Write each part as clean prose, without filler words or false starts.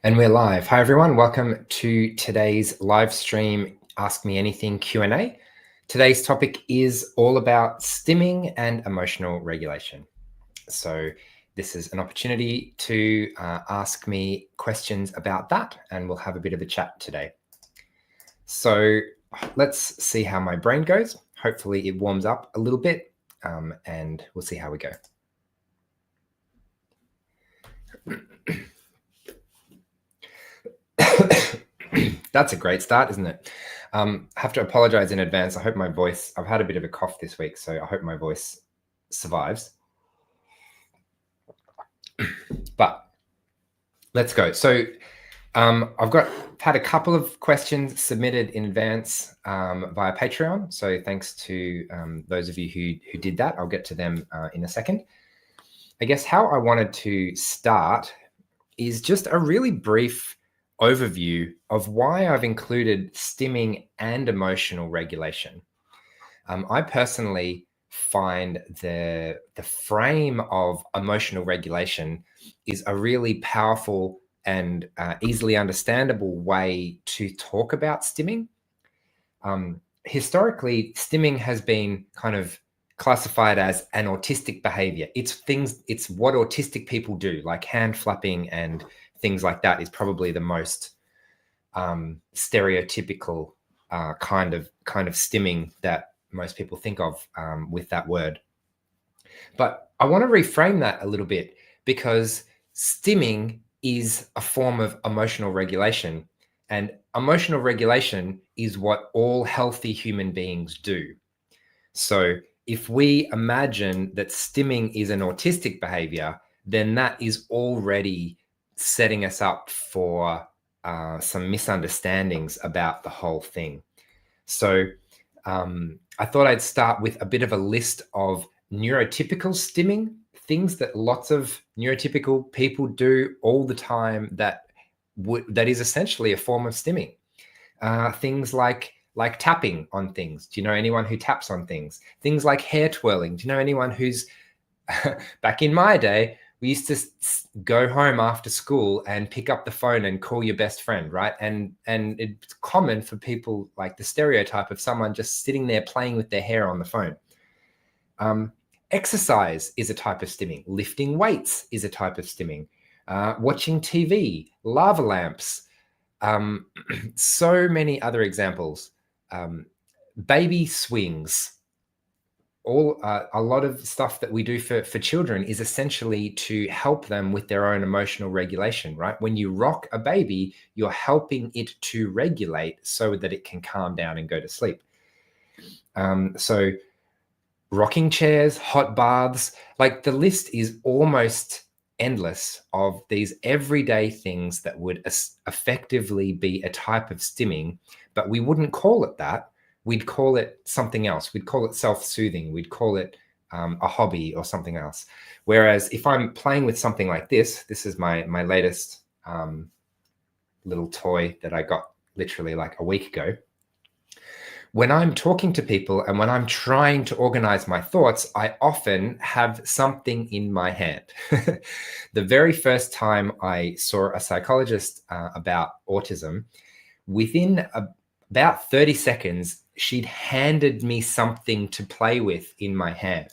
And we're live. Hi, everyone. Welcome to today's live stream Ask Me Anything Q&A. Today's topic is all about stimming and emotional regulation. So this is an opportunity to ask me questions about that, and we'll have a bit of a chat today. So let's see how my brain goes. Hopefully it warms up a little bit, and we'll see how we go. That's a great start, isn't it? I have to apologize in advance. I hope my voice, I've had a bit of a cough this week, so I hope my voice survives. But let's go. So I've had a couple of questions submitted in advance via Patreon. So thanks to those of you who did that. I'll get to them in a second. I guess how I wanted to start is just a really brief overview of why I've included stimming and emotional regulation. I personally find the frame of emotional regulation is a really powerful and easily understandable way to talk about stimming. Historically, stimming has been kind of classified as an autistic behavior. It's what autistic people do, like hand flapping and things like that is probably the most stereotypical kind of stimming that most people think of with that word. But I want to reframe that a little bit, because stimming is a form of emotional regulation, and emotional regulation is what all healthy human beings do. So if we imagine that stimming is an autistic behavior, then that is already setting us up for some misunderstandings about the whole thing. So I thought I'd start with a bit of a list of neurotypical stimming, things that lots of neurotypical people do all the time that is essentially a form of stimming. Things like tapping on things. Do you know anyone who taps on things? Things like hair twirling. Do you know anyone who's back in my day, we used to go home after school and pick up the phone and call your best friend, right? And it's common for people, like the stereotype of someone just sitting there playing with their hair on the phone. Exercise is a type of stimming. Lifting weights is a type of stimming. Watching TV, lava lamps, so many other examples. Baby swings. A lot of stuff that we do for children is essentially to help them with their own emotional regulation, right? When you rock a baby, you're helping it to regulate so that it can calm down and go to sleep. So rocking chairs, hot baths, like the list is almost endless of these everyday things that would effectively be a type of stimming, but we wouldn't call it that. We'd call it something else. We'd call it self-soothing. We'd call it a hobby or something else. Whereas if I'm playing with something like this is my latest little toy that I got literally like a week ago. When I'm talking to people and when I'm trying to organize my thoughts, I often have something in my hand. The very first time I saw a psychologist about autism, within about 30 seconds, she'd handed me something to play with in my hand.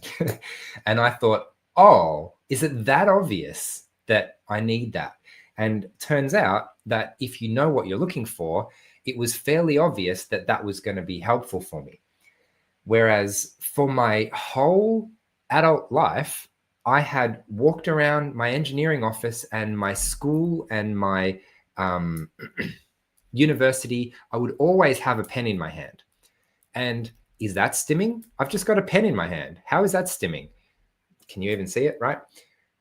And I thought, oh, is it that obvious that I need that? And turns out that if you know what you're looking for, it was fairly obvious that that was going to be helpful for me. Whereas for my whole adult life, I had walked around my engineering office and my school and my university. I would always have a pen in my hand. And is that stimming? I've just got a pen in my hand. How is that stimming? Can you even see it, right?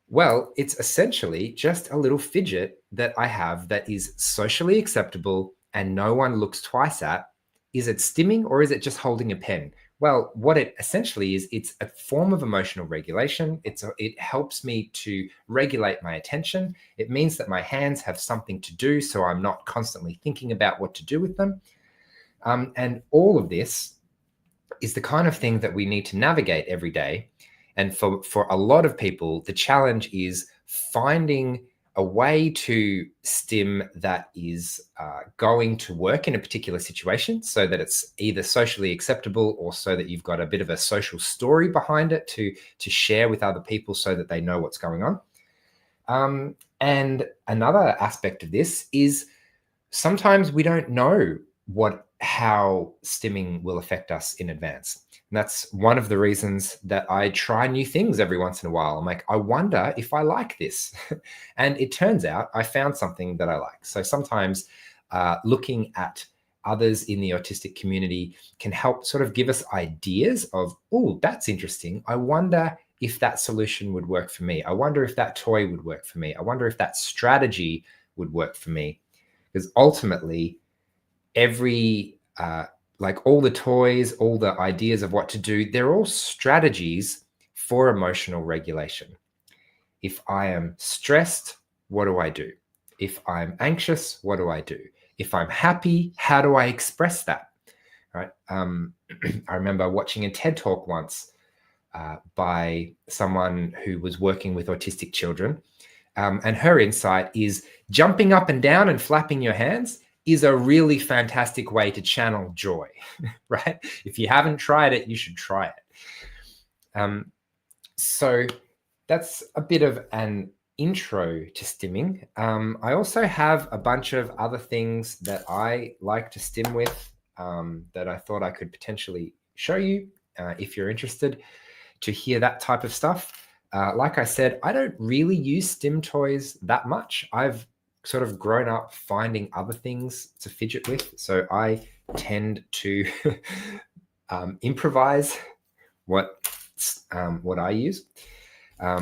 Well, it's essentially just a little fidget that I have that is socially acceptable and no one looks twice at. Is it stimming or is it just holding a pen? Well, what it essentially is, it's a form of emotional regulation. It helps me to regulate my attention. It means that my hands have something to do, so I'm not constantly thinking about what to do with them. And all of this is the kind of thing that we need to navigate every day. And for a lot of people, the challenge is finding a way to stim that is going to work in a particular situation so that it's either socially acceptable or so that you've got a bit of a social story behind it to share with other people so that they know what's going on. And another aspect of this is sometimes we don't know how stimming will affect us in advance. And that's one of the reasons that I try new things every once in a while. I'm like, I wonder if I like this. And it turns out I found something that I like. So sometimes looking at others in the autistic community can help sort of give us ideas of, oh, that's interesting. I wonder if that solution would work for me. I wonder if that toy would work for me. I wonder if that strategy would work for me. Because ultimately, like all the toys, all the ideas of what to do, they're all strategies for emotional regulation. If I am stressed, what do I do? If I'm anxious, what do I do? If I'm happy, how do I express that? Right? I remember watching a TED Talk once by someone who was working with autistic children. And her insight is jumping up and down and flapping your hands is a really fantastic way to channel joy, right? If you haven't tried it, you should try it. So that's a bit of an intro to stimming. I also have a bunch of other things that I like to stim with that I thought I could potentially show you if you're interested to hear that type of stuff. Like I said, I don't really use stim toys that much. I've sort of grown up finding other things to fidget with. So I tend to improvise what I use.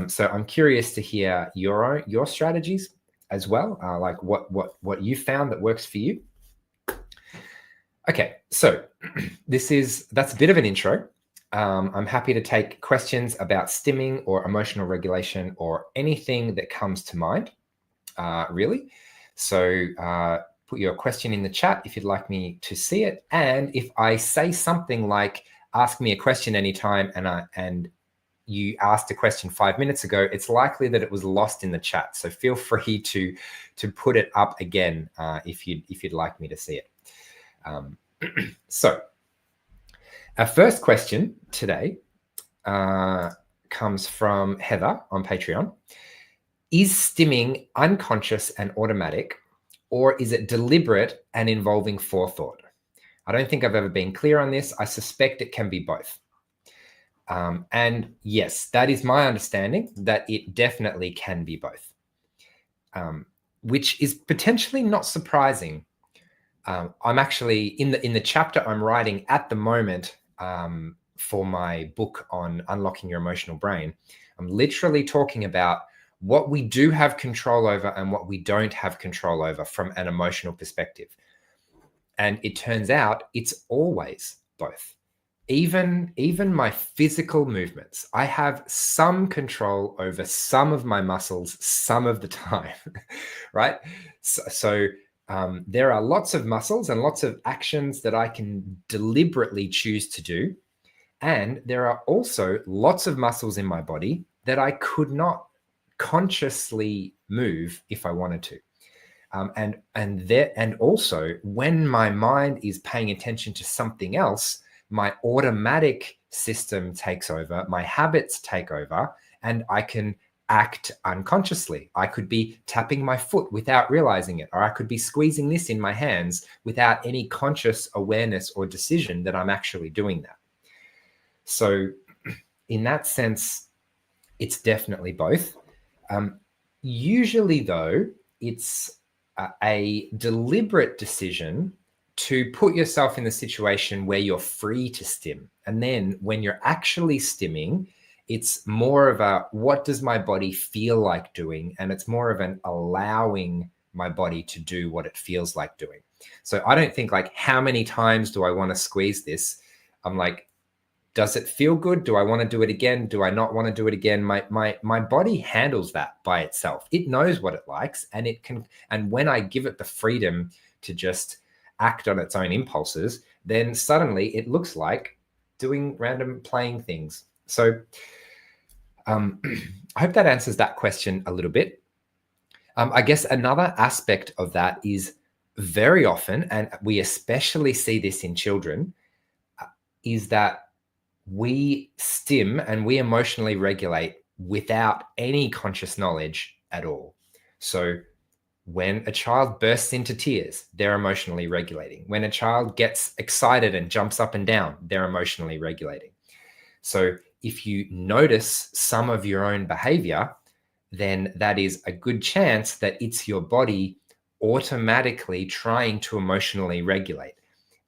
So I'm curious to hear your strategies as well, like what you found that works for you. Okay, so that's a bit of an intro. I'm happy to take questions about stimming or emotional regulation or anything that comes to mind, really. So put your question in the chat if you'd like me to see it. And if I say something like, ask me a question anytime, and you asked a question 5 minutes ago, it's likely that it was lost in the chat. So feel free to put it up again if you'd like me to see it. So our first question today comes from Heather on Patreon. Is stimming unconscious and automatic, or is it deliberate and involving forethought? I don't think I've ever been clear on this. I suspect it can be both. And yes, that is my understanding, that it definitely can be both, which is potentially not surprising. I'm actually in the chapter I'm writing at the moment for my book on unlocking your emotional brain. I'm literally talking about what we do have control over and what we don't have control over from an emotional perspective. And it turns out it's always both. Even my physical movements, I have some control over some of my muscles some of the time, right? So there are lots of muscles and lots of actions that I can deliberately choose to do. And there are also lots of muscles in my body that I could not consciously move if I wanted to. And also when my mind is paying attention to something else, my automatic system takes over, my habits take over, and I can act unconsciously. I could be tapping my foot without realizing it, or I could be squeezing this in my hands without any conscious awareness or decision that I'm actually doing that. So in that sense, it's definitely both. Usually though, it's a deliberate decision to put yourself in the situation where you're free to stim. And then when you're actually stimming, it's more of a, what does my body feel like doing? And it's more of an allowing my body to do what it feels like doing. So I don't think like, how many times do I want to squeeze this? I'm like, does it feel good? Do I want to do it again? Do I not want to do it again? My body handles that by itself. It knows what it likes, and it can. And when I give it the freedom to just act on its own impulses, then suddenly it looks like doing random playing things. So I hope that answers that question a little bit. I guess another aspect of that is very often, and we especially see this in children, is that we stim and we emotionally regulate without any conscious knowledge at all. So when a child bursts into tears, they're emotionally regulating. When a child gets excited and jumps up and down, they're emotionally regulating. So if you notice some of your own behavior, then that is a good chance that it's your body automatically trying to emotionally regulate.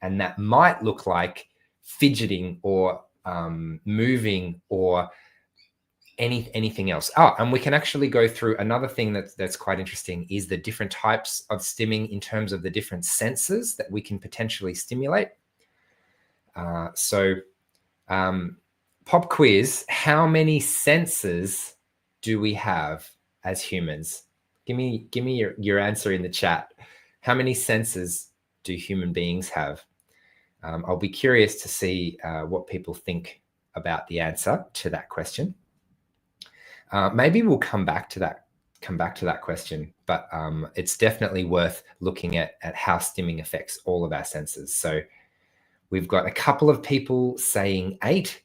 And that might look like fidgeting or moving or anything else. And we can actually go through another thing that's quite interesting is the different types of stimming in terms of the different senses that we can potentially stimulate. Pop quiz, how many senses do we have as humans? Give me your answer in the chat. How many senses do human beings have? I'll be curious to see what people think about the answer to that question. Maybe we'll come back to that question, but it's definitely worth looking at how stimming affects all of our senses. So we've got a couple of people saying 8.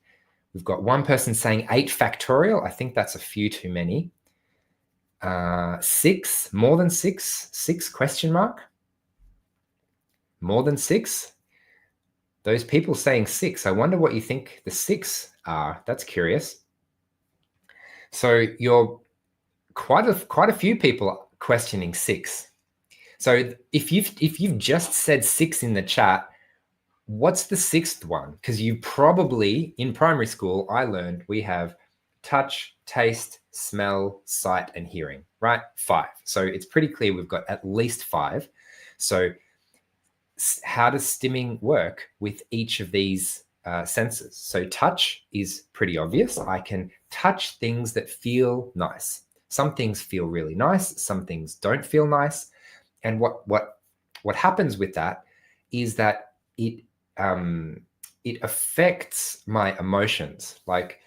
We've got one person saying 8 factorial. I think that's a few too many. 6, more than 6, 6 question mark. More than 6. Those people saying 6, I wonder what you think the 6 are. That's curious. So you're quite a few people questioning 6. So if you've just said 6 in the chat, what's the 6th one? Because you probably, in primary school, I learned we have touch, taste, smell, sight, and hearing, right? 5. So it's pretty clear we've got at least 5. So how does stimming work with each of these senses? So touch is pretty obvious. I can touch things that feel nice. Some things feel really nice. Some things don't feel nice. And what happens with that is that it affects my emotions. Like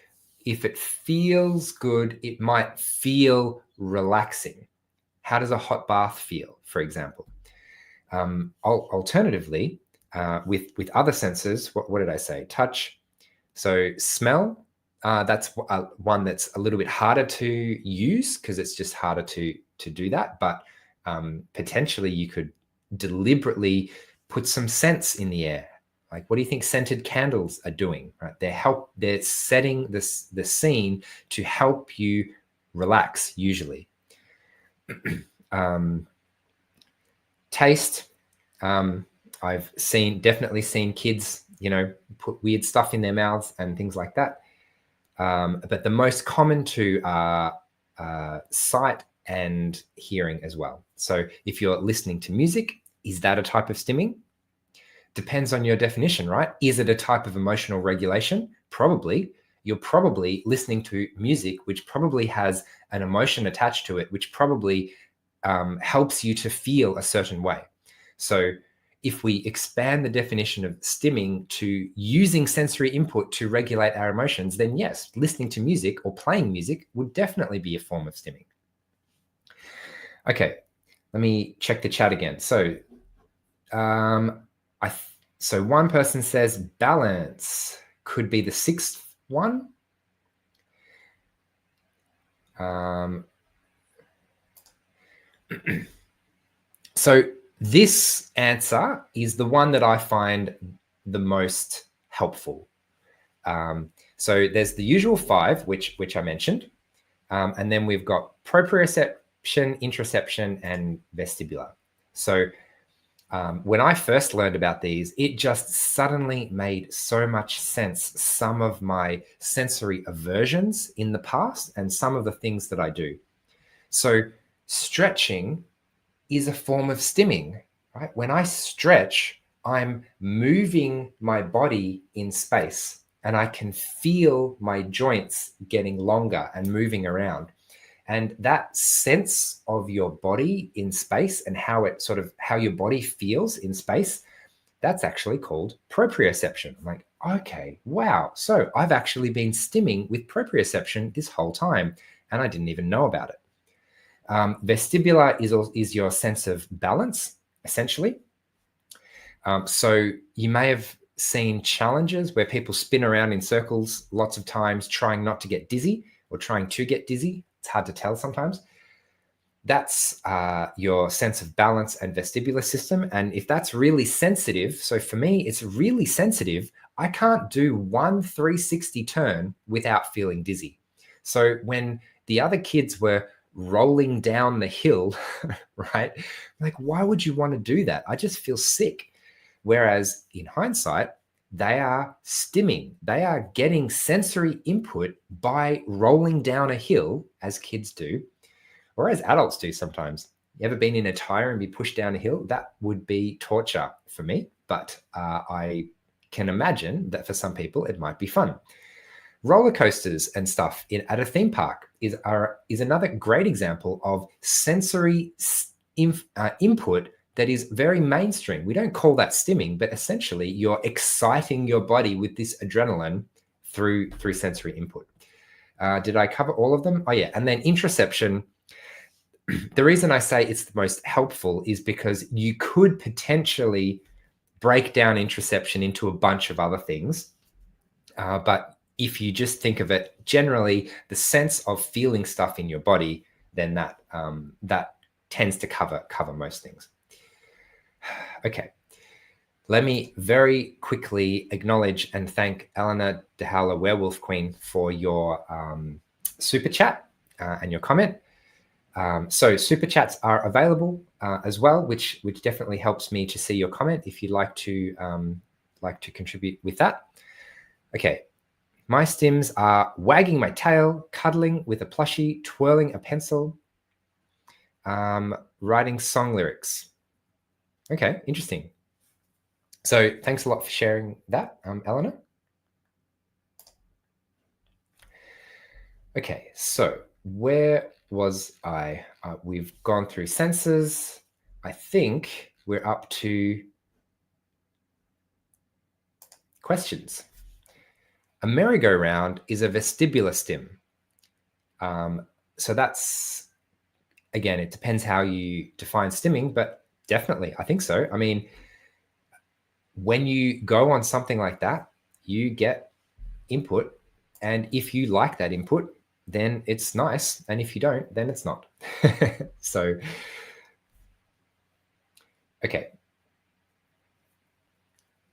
if it feels good, it might feel relaxing. How does a hot bath feel, for example? Alternatively, with other senses, what did I say? Touch. So smell, that's one that's a little bit harder to use because it's just harder to do that. But potentially you could deliberately put some scents in the air. Like, what do you think scented candles are doing? Right? They're setting the scene to help you relax, usually. Taste. I've definitely seen kids, put weird stuff in their mouths and things like that. But the most common two are sight and hearing as well. So if you're listening to music, is that a type of stimming? Depends on your definition, right? Is it a type of emotional regulation? Probably. You're probably listening to music, which probably has an emotion attached to it, which probably helps you to feel a certain way. So if we expand the definition of stimming to using sensory input to regulate our emotions, then yes, listening to music or playing music would definitely be a form of stimming. Okay, let me check the chat again. So so one person says balance could be the 6th one. So this answer is the one that I find the most helpful. So there's the usual 5, which I mentioned, and then we've got proprioception, intraception, and vestibular. So when I first learned about these, it just suddenly made so much sense. Some of my sensory aversions in the past and some of the things that I do. So stretching is a form of stimming, right? When I stretch, I'm moving my body in space and I can feel my joints getting longer and moving around. And that sense of your body in space and how your body feels in space, that's actually called proprioception. I'm like, okay, wow. So I've actually been stimming with proprioception this whole time and I didn't even know about it. Vestibular is your sense of balance, essentially. So you may have seen challenges where people spin around in circles lots of times trying not to get dizzy or trying to get dizzy. It's hard to tell sometimes. That's your sense of balance and vestibular system. And if that's really sensitive, so for me, it's really sensitive, I can't do one 360 turn without feeling dizzy. So when the other kids were rolling down the hill, right? Like, why would you want to do that? I just feel sick. Whereas in hindsight, they are stimming. They are getting sensory input by rolling down a hill, as kids do, or as adults do sometimes. You ever been in a tire and be pushed down a hill? That would be torture for me, but I can imagine that for some people it might be fun. Roller coasters and stuff at a theme park is another great example of sensory input that is very mainstream. We don't call that stimming, but essentially you're exciting your body with this adrenaline through sensory input. Did I cover all of them? Oh yeah, and then intraception. The reason I say it's the most helpful is because you could potentially break down intraception into a bunch of other things. But if you just think of it generally, the sense of feeling stuff in your body, then that tends to cover most things. Okay. Let me very quickly acknowledge and thank Elena DeHala, Werewolf Queen, for your super chat and your comment. So super chats are available as well, which definitely helps me to see your comment if you'd like to contribute with that. Okay, my stims are wagging my tail, cuddling with a plushie, twirling a pencil, writing song lyrics. Okay, interesting. So thanks a lot for sharing that, Eleanor. Okay, so where was I? We've gone through senses. I think we're up to questions. A merry-go-round is a vestibular stim. So that's, again, it depends how you define stimming, but definitely, I think so. I mean, when you go on something like that, you get input. And if you like that input, then it's nice. And if you don't, then it's not. So, okay.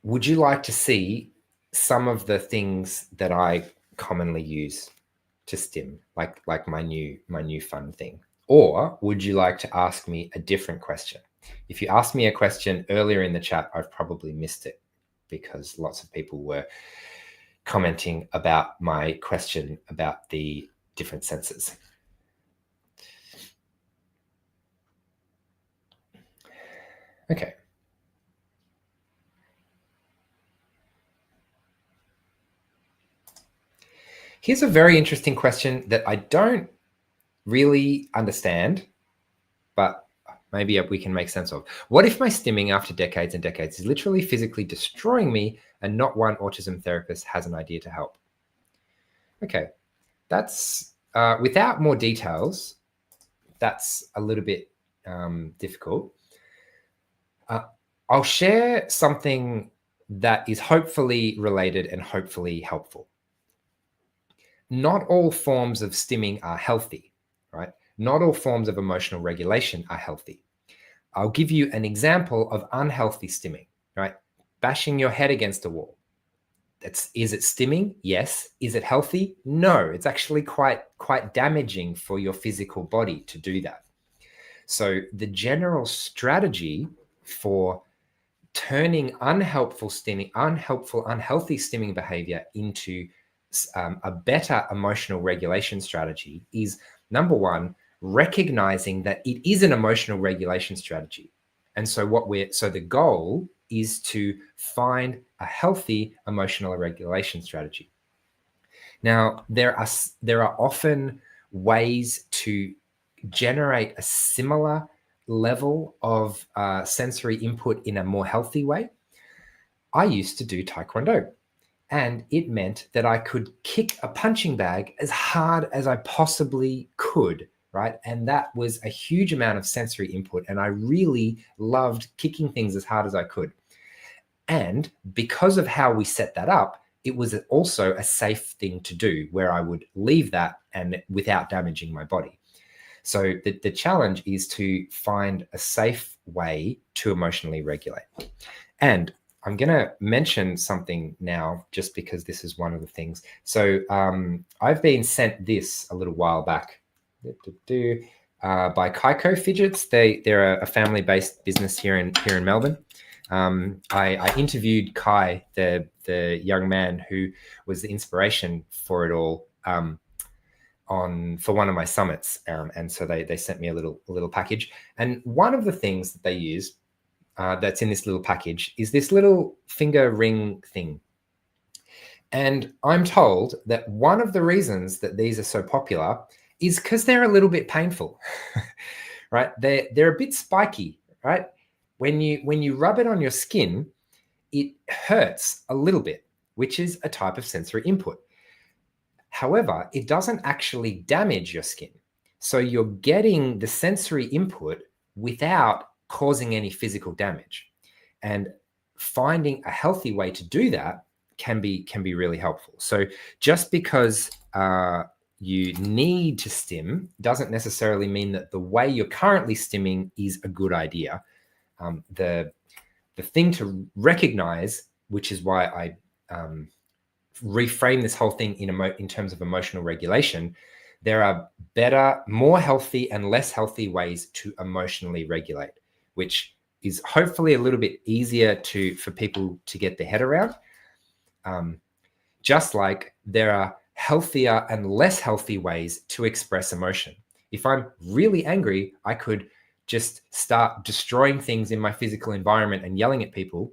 Would you like to see some of the things that I commonly use to stim, like my new fun thing? Or would you like to ask me a different question? If you asked me a question earlier in the chat, I've probably missed it because lots of people were commenting about my question about the different senses. Okay. Here's a very interesting question that I don't really understand, but maybe we can make sense of. What if my stimming after decades and decades is literally physically destroying me and not one autism therapist has an idea to help? Okay, that's without more details, that's a little bit difficult. I'll share something that is hopefully related and hopefully helpful. Not all forms of stimming are healthy, right? Not all forms of emotional regulation are healthy. I'll give you an example of unhealthy stimming, right? Bashing your head against a wall. Is it stimming? Yes. Is it healthy? No. It's actually quite damaging for your physical body to do that. So the general strategy for turning unhealthy stimming behavior into a better emotional regulation strategy is, number one, recognizing that it is an emotional regulation strategy. And so the goal is to find a healthy emotional regulation strategy. Now, there are often ways to generate a similar level of sensory input in a more healthy way. I used to do Taekwondo, and it meant that I could kick a punching bag as hard as I possibly could right? And that was a huge amount of sensory input. And I really loved kicking things as hard as I could. And because of how we set that up, it was also a safe thing to do, where I would leave that and without damaging my body. So the challenge is to find a safe way to emotionally regulate. And I'm going to mention something now, just because this is one of the things. So I've been sent this a little while back by Kaiko Fidgets. They're a family-based business here in Melbourne. I interviewed Kai, the young man who was the inspiration for it all, for one of my summits, and so they sent me a little package. And one of the things that they use that's in this little package is this little finger ring thing. And I'm told that one of the reasons that these are so popular is because they're a little bit painful, right? They're a bit spiky, right? When you rub it on your skin, it hurts a little bit, which is a type of sensory input. However, it doesn't actually damage your skin. So you're getting the sensory input without causing any physical damage. And finding a healthy way to do that can be really helpful. So just because you need to stim doesn't necessarily mean that the way you're currently stimming is a good idea. The thing to recognize, which is why I reframe this whole thing in terms of emotional regulation, there are better, more healthy and less healthy ways to emotionally regulate, which is hopefully a little bit easier for people to get their head around. Just like there are healthier and less healthy ways to express emotion. If I'm really angry, I could just start destroying things in my physical environment and yelling at people,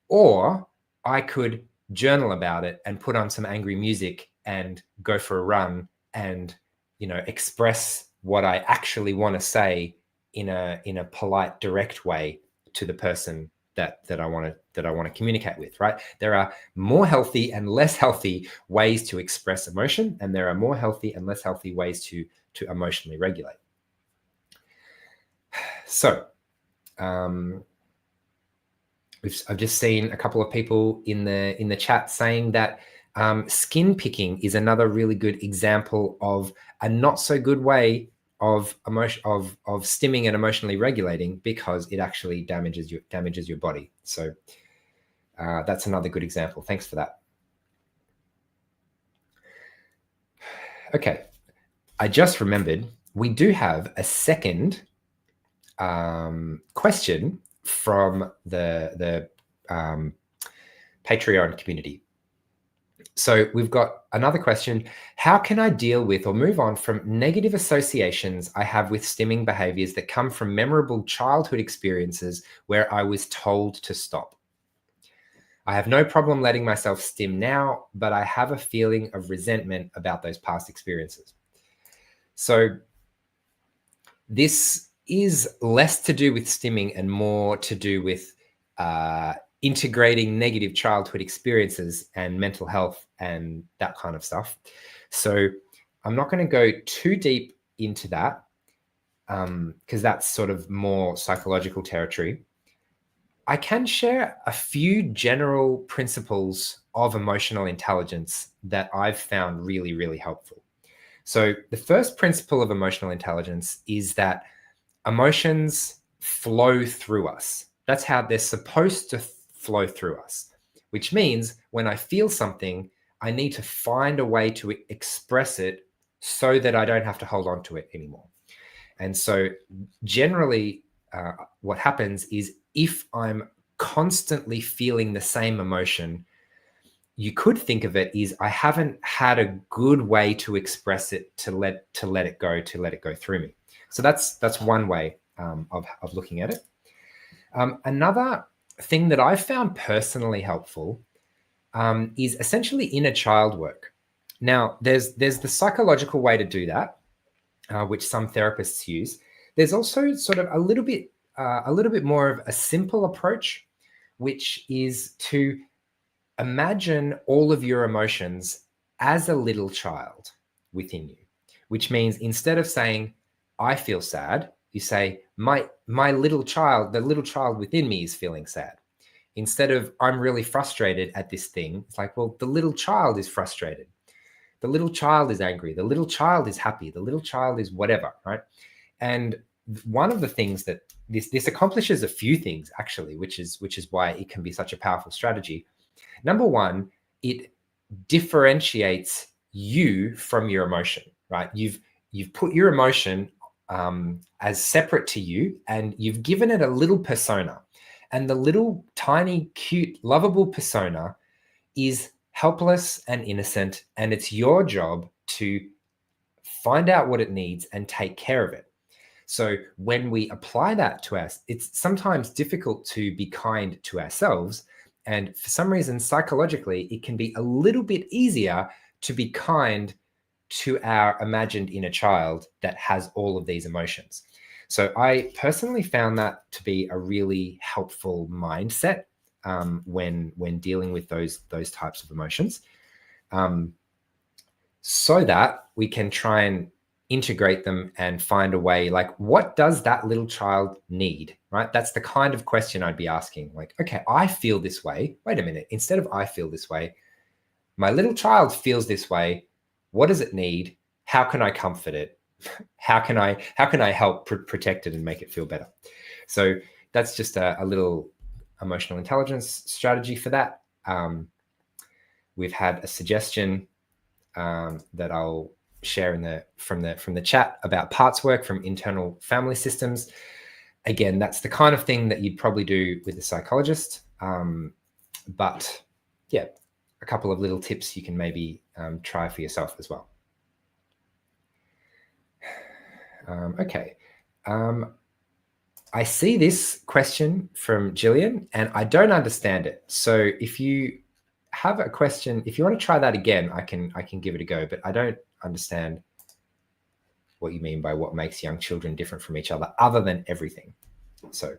or I could journal about it and put on some angry music and go for a run and, express what I actually want to say in a polite, direct way to the person that I want to communicate with, right? There are more healthy and less healthy ways to express emotion, and there are more healthy and less healthy ways to emotionally regulate. So, I've just seen a couple of people in the chat saying that skin picking is another really good example of a not so good way of stimming and emotionally regulating, because it actually damages your body. So that's another good example. Thanks for that. Okay, I just remembered we do have a second question from the Patreon community. So we've got another question. How can I deal with or move on from negative associations I have with stimming behaviors that come from memorable childhood experiences where I was told to stop? I have no problem letting myself stim now, but I have a feeling of resentment about those past experiences. So this is less to do with stimming and more to do with integrating negative childhood experiences and mental health and that kind of stuff. So I'm not going to go too deep into that because that's sort of more psychological territory. I can share a few general principles of emotional intelligence that I've found really, really helpful. So the first principle of emotional intelligence is that emotions flow through us. That's how they're supposed to flow through us, which means when I feel something, I need to find a way to express it so that I don't have to hold on to it anymore. And so generally what happens is, if I'm constantly feeling the same emotion, you could think of it as I haven't had a good way to express it, to let it go through me. So that's one way of looking at it. Another thing that I've found personally helpful is essentially inner child work. Now, there's the psychological way to do that, which some therapists use. There's also sort of a little bit more of a simple approach, which is to imagine all of your emotions as a little child within you, which means instead of saying, I feel sad, you say, my little child, the little child within me is feeling sad. Instead of I'm really frustrated at this thing, it's like, well, the little child is frustrated. The little child is angry. The little child is happy. The little child is whatever, right? And one of the things that this accomplishes a few things actually, which is why it can be such a powerful strategy. Number one, it differentiates you from your emotion, right? You've put your emotion as separate to you, and you've given it a little persona. And the little tiny, cute, lovable persona is helpless and innocent, and it's your job to find out what it needs and take care of it. So when we apply that to us, it's sometimes difficult to be kind to ourselves. And for some reason, psychologically, it can be a little bit easier to be kind to our imagined inner child that has all of these emotions. So I personally found that to be a really helpful mindset when dealing with those types of emotions, so that we can try and integrate them and find a way, like, what does that little child need, right? That's the kind of question I'd be asking. Like, okay, I feel this way. Wait a minute. Instead of I feel this way, my little child feels this way. What does it need? How can I comfort it? How can I help protect it and make it feel better? So that's just a little emotional intelligence strategy for that. We've had a suggestion that I'll share from the chat about parts work from internal family systems. Again, that's the kind of thing that you'd probably do with a psychologist. But yeah, a couple of little tips you can maybe try for yourself as well. Okay. I see this question from Jillian and I don't understand it. So if you have a question, if you want to try that again, I can give it a go, but I don't understand what you mean by what makes young children different from each other than everything. So,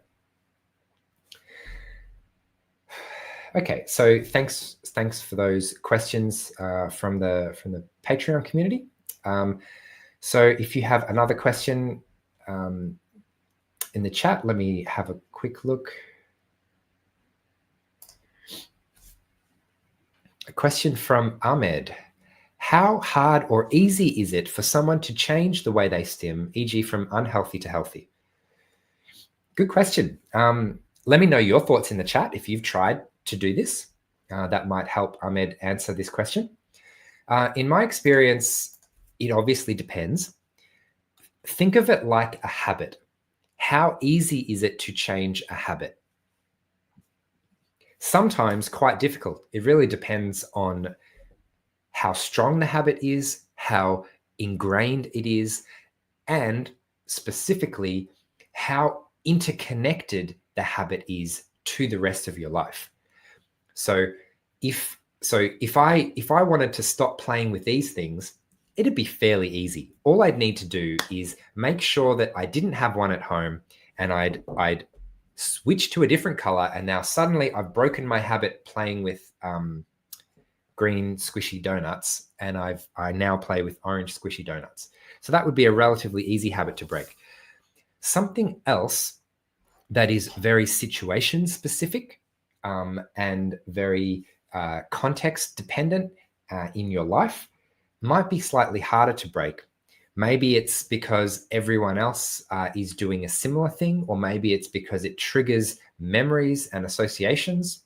okay. So thanks for those questions from the Patreon community. So if you have another question in the chat, let me have a quick look. A question from Ahmed. How hard or easy is it for someone to change the way they stim, e.g. from unhealthy to healthy? Good question. Let me know your thoughts in the chat if you've tried to do this. That might help Ahmed answer this question. In my experience, it obviously depends. Think of it like a habit. How easy is it to change a habit? Sometimes quite difficult. It really depends on how strong the habit is, how ingrained it is, and specifically how interconnected the habit is to the rest of your life. So if I wanted to stop playing with these things, it'd be fairly easy. All I'd need to do is make sure that I didn't have one at home, and I'd switch to a different color, and now suddenly I've broken my habit playing with green squishy donuts, and I now play with orange squishy donuts. So that would be a relatively easy habit to break. Something else that is very situation specific and very context dependent in your life might be slightly harder to break. Maybe it's because everyone else is doing a similar thing, or maybe it's because it triggers memories and associations.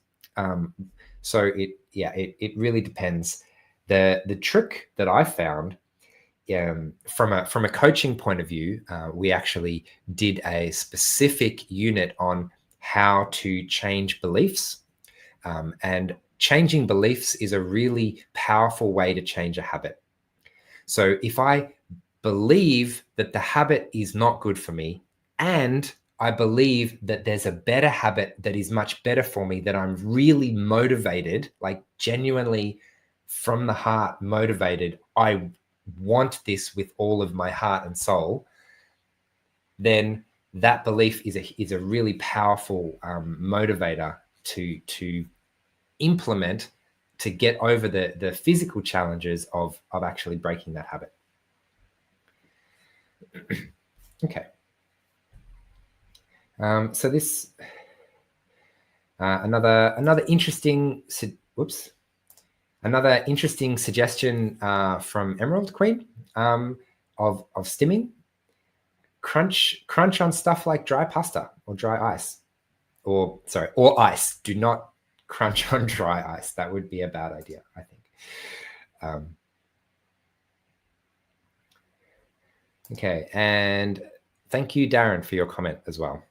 So it really depends. The trick that I found from a coaching point of view, we actually did a specific unit on how to change beliefs, and changing beliefs is a really powerful way to change a habit. So if I believe that the habit is not good for me, and I believe that there's a better habit that is much better for me, that I'm really motivated, like genuinely from the heart motivated, I want this with all of my heart and soul, then that belief is a really powerful motivator to implement, to get over the physical challenges of actually breaking that habit. Okay. So this another interesting suggestion from Emerald Queen of stimming. Crunch on stuff like dry pasta or dry ice, or ice. Do not crunch on dry ice. That would be a bad idea, I think. Okay, and thank you, Darren, for your comment as well.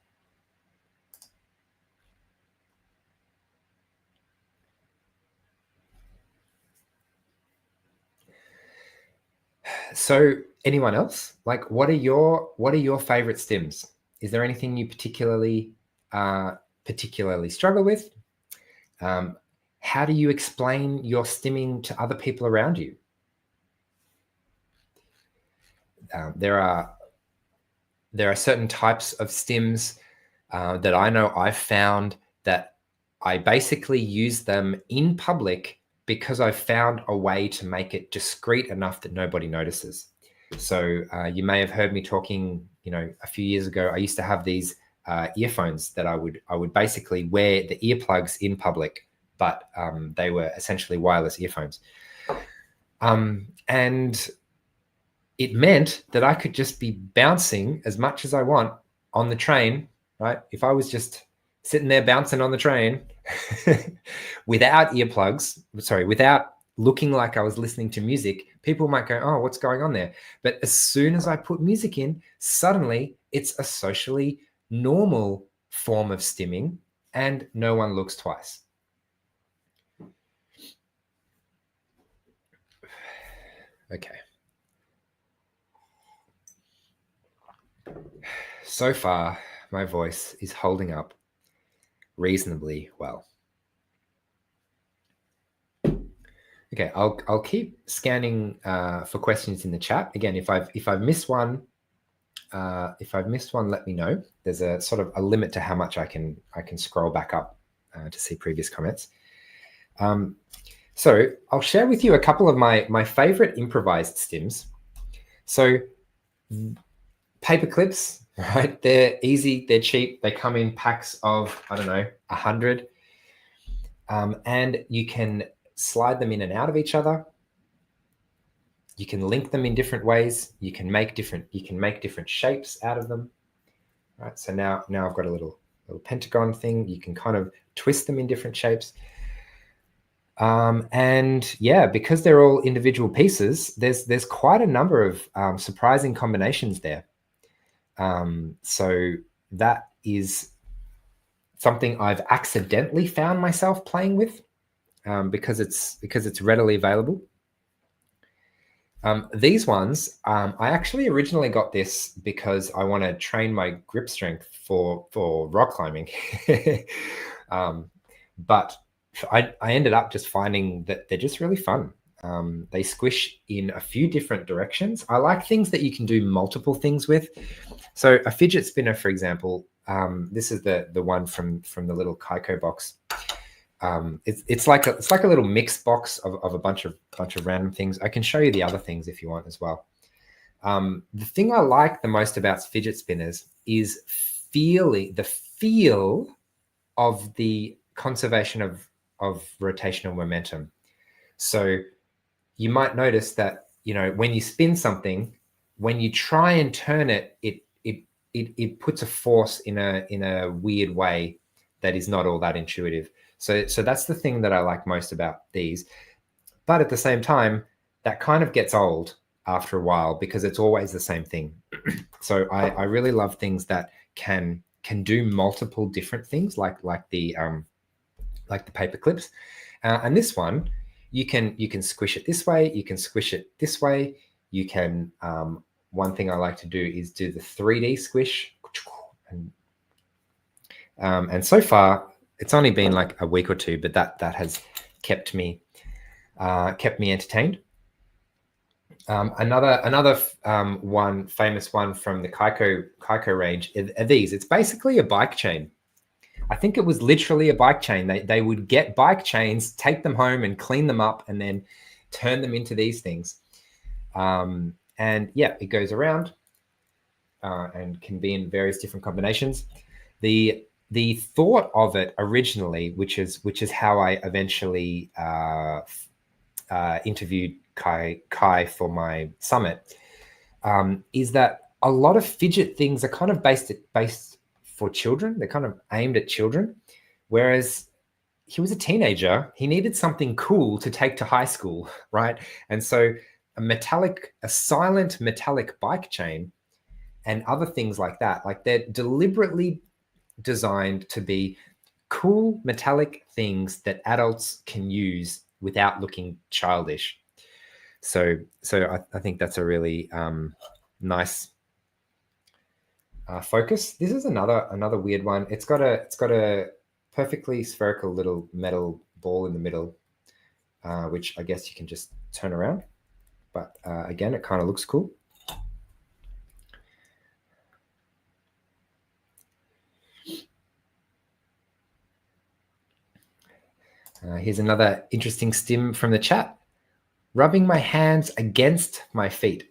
So anyone else, like, what are your favorite stims? Is there anything you particularly struggle with? How do you explain your stimming to other people around you? There are certain types of stims that I know I've found that I basically use them in public because I've found a way to make it discreet enough that nobody notices. So you may have heard me talking, a few years ago, I used to have these earphones that I would basically wear the earplugs in public, but they were essentially wireless earphones. And it meant that I could just be bouncing as much as I want on the train, right? If I was just sitting there bouncing on the train without earplugs, without looking like I was listening to music, people might go, oh, what's going on there? But as soon as I put music in, suddenly it's a socially normal form of stimming and no one looks twice. Okay. So far, my voice is holding up reasonably well. Okay, I'll keep scanning for questions in the chat. Again, if I've missed one, let me know. There's a sort of a limit to how much I can scroll back up to see previous comments. So I'll share with you a couple of my favorite improvised stims. So paper clips, right? They're easy, they're cheap, they come in packs of, I don't know, 100, and you can slide them in and out of each other. You can link them in different ways. You can make different shapes out of them. Right. So now I've got a little pentagon thing. You can kind of twist them in different shapes. And yeah, because they're all individual pieces, there's quite a number of surprising combinations there. So that is something I've accidentally found myself playing with because it's readily available. These ones, I actually originally got this because I want to train my grip strength for rock climbing. But I ended up just finding that they're just really fun. They squish in a few different directions. I like things that you can do multiple things with. So a fidget spinner, for example, this is the one from the little Kaiko box. It's like a little mix box of a bunch of random things. I can show you the other things if you want as well. The thing I like the most about fidget spinners is the feel of the conservation of rotational momentum. So you might notice that, when you spin something, when you try and turn it, it puts a force in a weird way that is not all that intuitive. So that's the thing that I like most about these. But at the same time, that kind of gets old after a while because it's always the same thing. So I really love things that can do multiple different things, like the paper clips. And this one, you can squish it this way, you can squish it this way. You can, one thing I like to do is do the 3D squish. And so far, it's only been like a week or two, but that has kept me entertained. Another one famous one from the Kaiko range are these. It's basically a bike chain. I think it was literally a bike chain. They would get bike chains, take them home and clean them up and then turn them into these things. And yeah, it goes around. and can be in various different combinations. The thought of it originally, which is how I eventually interviewed Kai for my summit, is that a lot of fidget things are kind of based for children. They're kind of aimed at children, whereas he was a teenager. He needed something cool to take to high school, right? And so a silent metallic bike chain and other things like that, like they're deliberately designed to be cool metallic things that adults can use without looking childish. So I think that's a really nice focus. This is another weird one. It's got a perfectly spherical little metal ball in the middle, which I guess you can just turn around. But again, it kind of looks cool. Here's another interesting stim from the chat. Rubbing my hands against my feet.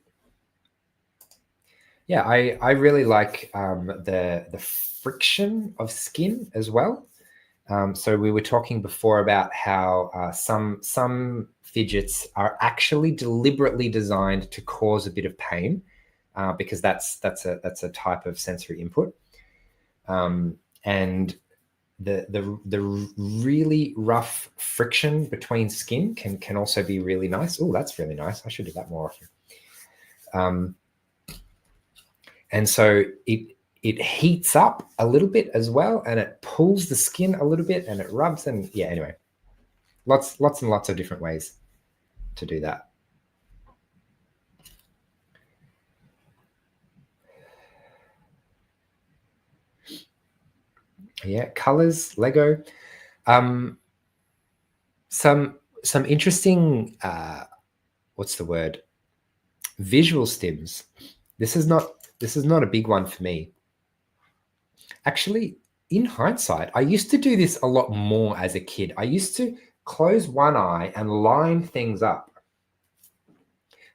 Yeah, I really like the friction of skin as well. So we were talking before about how some fidgets are actually deliberately designed to cause a bit of pain, because that's a type of sensory input, and the really rough friction between skin can also be really nice. Oh, that's really nice. I should do that more often. And so it heats up a little bit as well, and it pulls the skin a little bit, and it rubs, and yeah, anyway, lots and lots of different ways to do that. Yeah, colors, Lego. Some interesting what's the word? Visual stims. This is not a big one for me. Actually, in hindsight, I used to do this a lot more as a kid. I used to close one eye and line things up.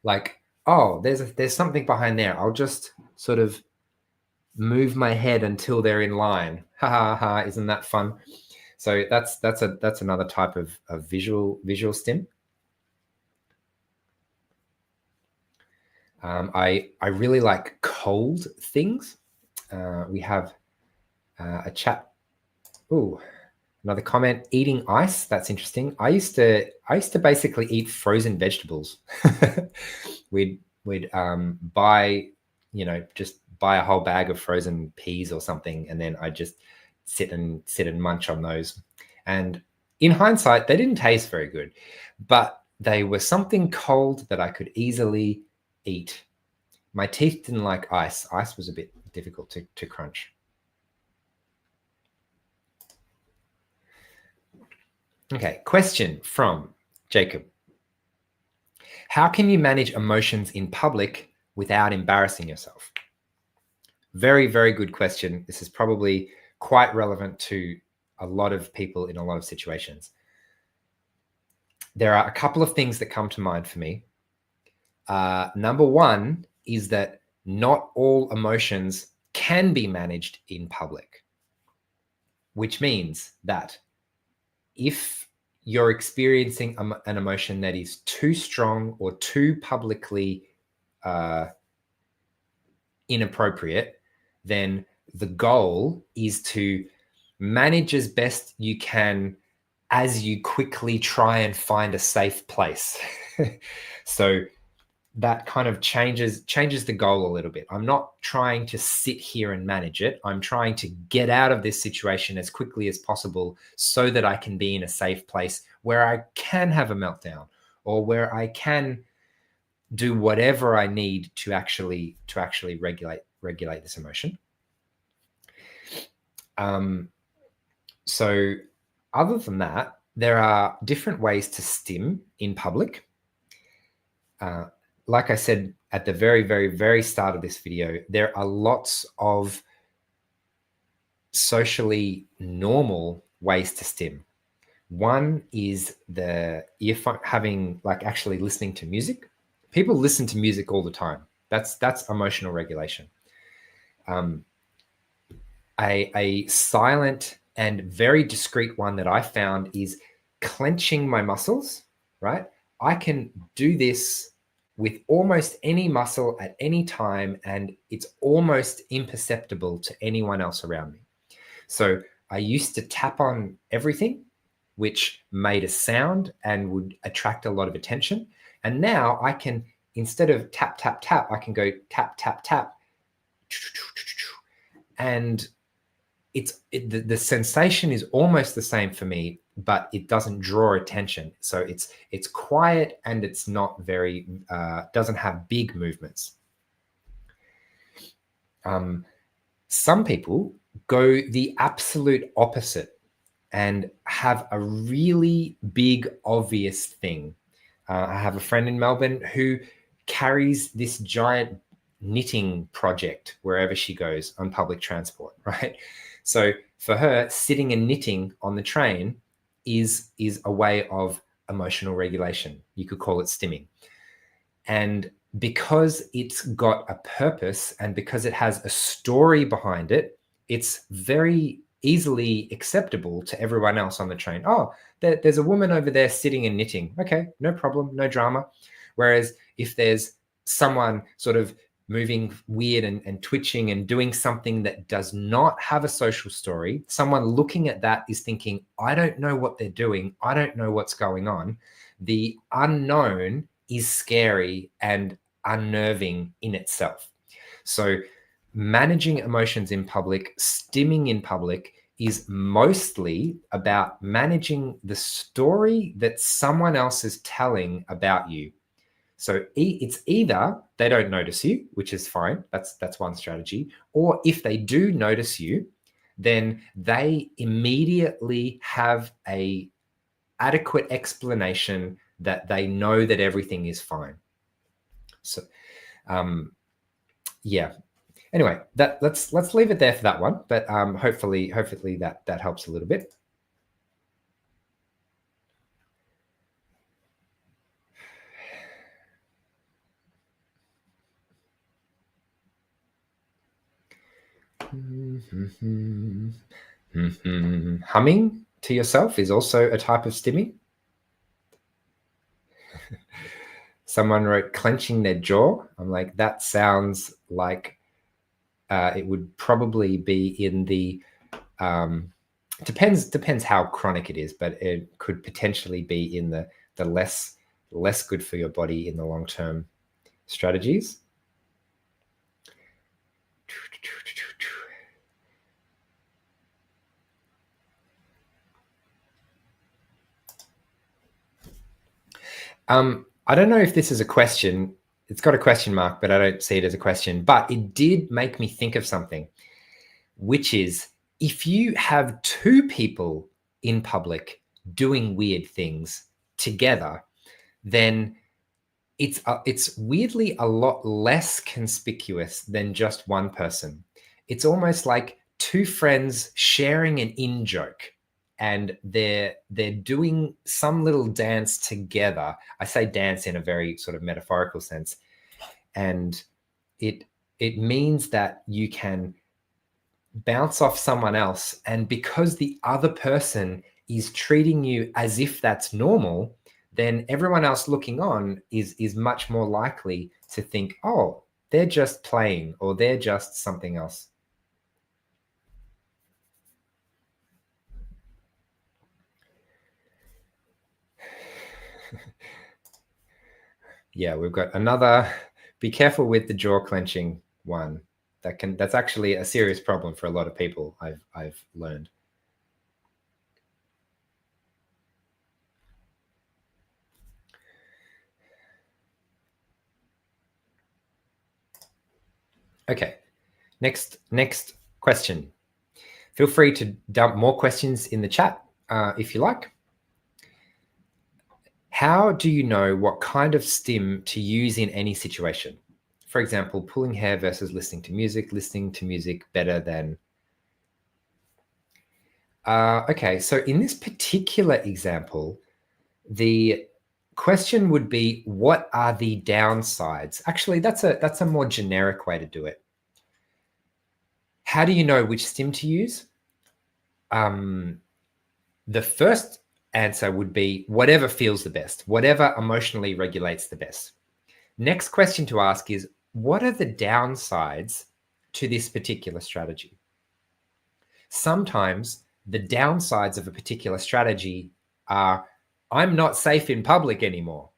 Like, oh, there's something behind there. I'll just sort of move my head until they're in line. Ha ha ha! Isn't that fun? So that's another type of visual stim. I really like cold things. We have a chat. Ooh, another comment. Eating ice. That's interesting. I used to basically eat frozen vegetables. we'd buy, just buy a whole bag of frozen peas or something, and then I just sit and munch on those. And in hindsight, they didn't taste very good, but they were something cold that I could easily eat. My teeth didn't like ice. Ice was a bit difficult to crunch. Okay, question from Jacob. How can you manage emotions in public without embarrassing yourself? Very, very good question. This is probably quite relevant to a lot of people in a lot of situations. There are a couple of things that come to mind for me. Number one is that not all emotions can be managed in public, which means that if you're experiencing an emotion that is too strong or too publicly inappropriate, then the goal is to manage as best you can as you quickly try and find a safe place. So that kind of changes the goal a little bit. I'm not trying to sit here and manage it. I'm trying to get out of this situation as quickly as possible so that I can be in a safe place where I can have a meltdown or where I can do whatever I need to actually regulate this emotion. So other than that, there are different ways to stim in public. Like I said at the very, very, very start of this video, there are lots of socially normal ways to stim. One is the earphone, having like actually listening to music. People listen to music all the time. That's emotional regulation. A silent and very discreet one that I found is clenching my muscles, right? I can do this with almost any muscle at any time, and it's almost imperceptible to anyone else around me. So I used to tap on everything, which made a sound and would attract a lot of attention. And now I can, instead of tap, tap, tap, I can go tap, tap, tap. And the sensation is almost the same for me, but it doesn't draw attention. So it's quiet, and it's not very, doesn't have big movements. Some people go the absolute opposite and have a really big, obvious thing. I have a friend in Melbourne who carries this giant knitting project wherever she goes on public transport, right? So for her, sitting and knitting on the train is a way of emotional regulation. You could call it stimming. And because it's got a purpose and because it has a story behind it, it's very easily acceptable to everyone else on the train. Oh, there's a woman over there sitting and knitting. Okay, no problem, no drama. Whereas if there's someone sort of moving weird and twitching and doing something that does not have a social story, someone looking at that is thinking, I don't know what they're doing. I don't know what's going on. The unknown is scary and unnerving in itself. So managing emotions in public, stimming in public, is mostly about managing the story that someone else is telling about you. So it's either they don't notice you, which is fine. That's one strategy. Or if they do notice you, then they immediately have a adequate explanation that they know that everything is fine. So, yeah. Anyway, let's leave it there for that one. But hopefully that helps a little bit. Humming to yourself is also a type of stimming. Someone wrote clenching their jaw. I'm like, that sounds like it would probably be in the depends how chronic it is, but it could potentially be in the less good for your body in the long term strategies. I don't know if this is a question. It's got a question mark, but I don't see it as a question. But it did make me think of something, which is if you have two people in public doing weird things together, then it's weirdly a lot less conspicuous than just one person. It's almost like two friends sharing an in-joke, and they're doing some little dance together. I say dance in a very sort of metaphorical sense, and it means that you can bounce off someone else, and because the other person is treating you as if that's normal, then everyone else looking on is much more likely to think, oh, they're just playing, or they're just something else. Yeah, we've got another, be careful with the jaw clenching one. That's actually a serious problem for a lot of people, I've learned. Okay, next question. Feel free to dump more questions in the chat if you like. How do you know what kind of stim to use in any situation? For example, pulling hair versus listening to music better than... okay, so in this particular example, the question would be, what are the downsides? Actually, that's a more generic way to do it. How do you know which stim to use? The first answer would be whatever feels the best, whatever emotionally regulates the best. Next question to ask is, what are the downsides to this particular strategy? Sometimes the downsides of a particular strategy are, I'm not safe in public anymore.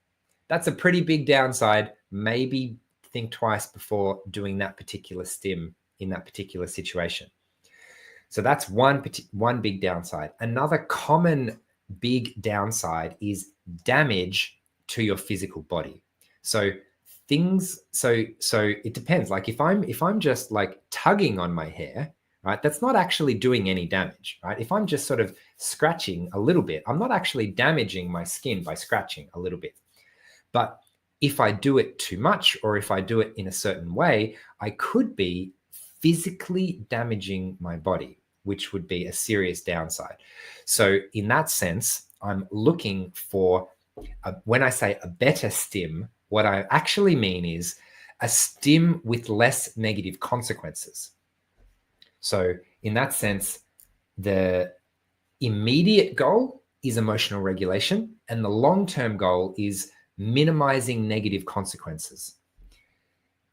That's a pretty big downside. Maybe think twice before doing that particular stim in that particular situation. So that's one big downside. Another common big downside is damage to your physical body. So it depends. Like if I'm just like tugging on my hair, right, that's not actually doing any damage, right? If I'm just sort of scratching a little bit, I'm not actually damaging my skin by scratching a little bit. But if I do it too much, or if I do it in a certain way, I could be physically damaging my body, which would be a serious downside. So in that sense, I'm looking for, when I say a better stim, what I actually mean is a stim with less negative consequences. So in that sense, the immediate goal is emotional regulation, and the long-term goal is minimizing negative consequences.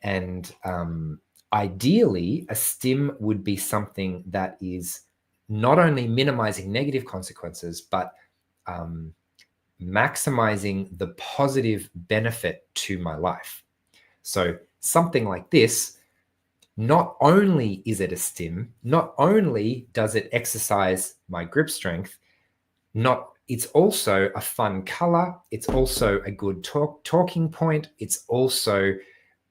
And ideally, a stim would be something that is not only minimizing negative consequences, but maximizing the positive benefit to my life. So something like this, not only is it a stim, not only does it exercise my grip strength, it's also a fun color. It's also a good talking point. It's also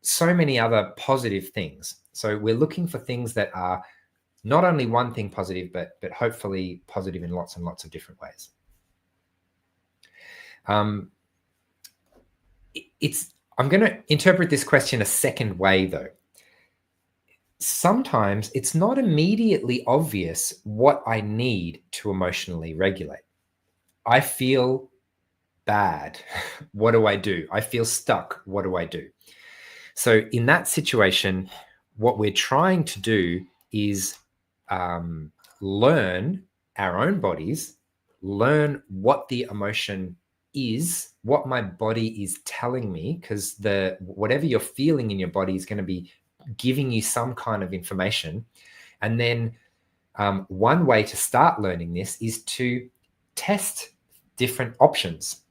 so many other positive things. So we're looking for things that are not only one thing positive, but hopefully positive in lots and lots of different ways. I'm going to interpret this question a second way, though. Sometimes it's not immediately obvious what I need to emotionally regulate. I feel bad. What do I do? I feel stuck. What do I do? So in that situation, what we're trying to do is learn our own bodies, learn what the emotion is, what my body is telling me, because whatever you're feeling in your body is going to be giving you some kind of information. And then one way to start learning this is to test different options.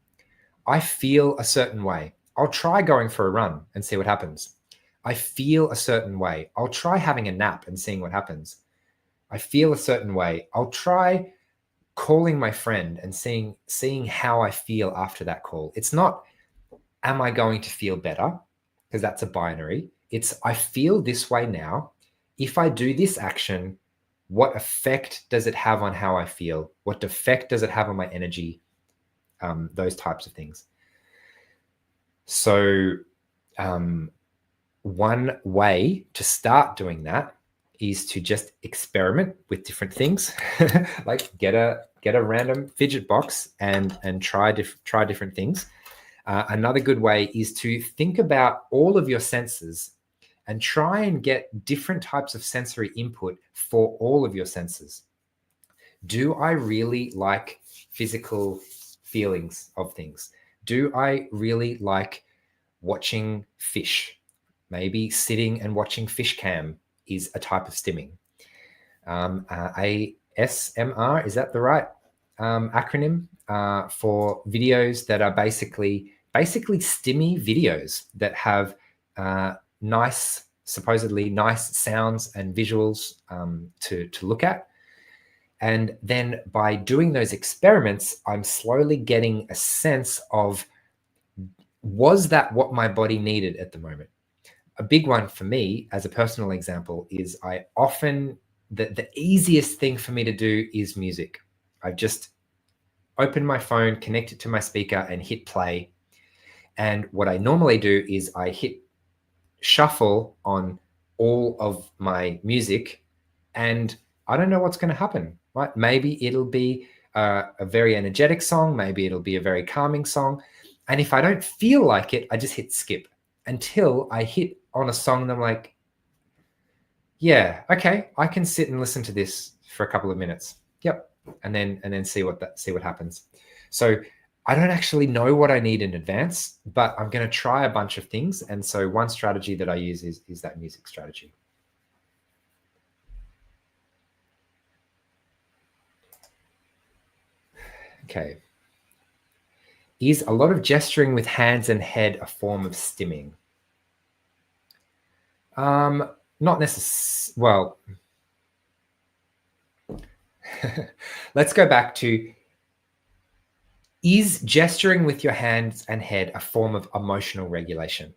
I feel a certain way. I'll try going for a run and see what happens. I feel a certain way. I'll try having a nap and seeing what happens. I feel a certain way. I'll try calling my friend and seeing how I feel after that call. It's not, am I going to feel better? Because that's a binary. It's, I feel this way now. If I do this action, what effect does it have on how I feel? What effect does it have on my energy? Those types of things. So one way to start doing that is to just experiment with different things. Like get a random fidget box and try different things. Another good way is to think about all of your senses and try and get different types of sensory input for all of your senses. Do I really like physical feelings of things? Do I really like watching fish? Maybe sitting and watching fish cam is a type of stimming. ASMR, is that the right acronym for videos that are basically stimmy videos that have supposedly nice sounds and visuals to look at. And then by doing those experiments, I'm slowly getting a sense of, was that what my body needed at the moment? A big one for me, as a personal example, is I often, the easiest thing for me to do is music. I just open my phone, connect it to my speaker and hit play. And what I normally do is I hit shuffle on all of my music, and I don't know what's going to happen, right? Maybe it'll be a very energetic song. Maybe it'll be a very calming song. And if I don't feel like it, I just hit skip until I hit on a song and I'm like, yeah, okay, I can sit and listen to this for a couple of minutes. Yep. And then see what happens. So I don't actually know what I need in advance, but I'm going to try a bunch of things. And so one strategy that I use is that music strategy. Okay. Is a lot of gesturing with hands and head a form of stimming? Not necessarily. Well, let's go back to, is gesturing with your hands and head a form of emotional regulation?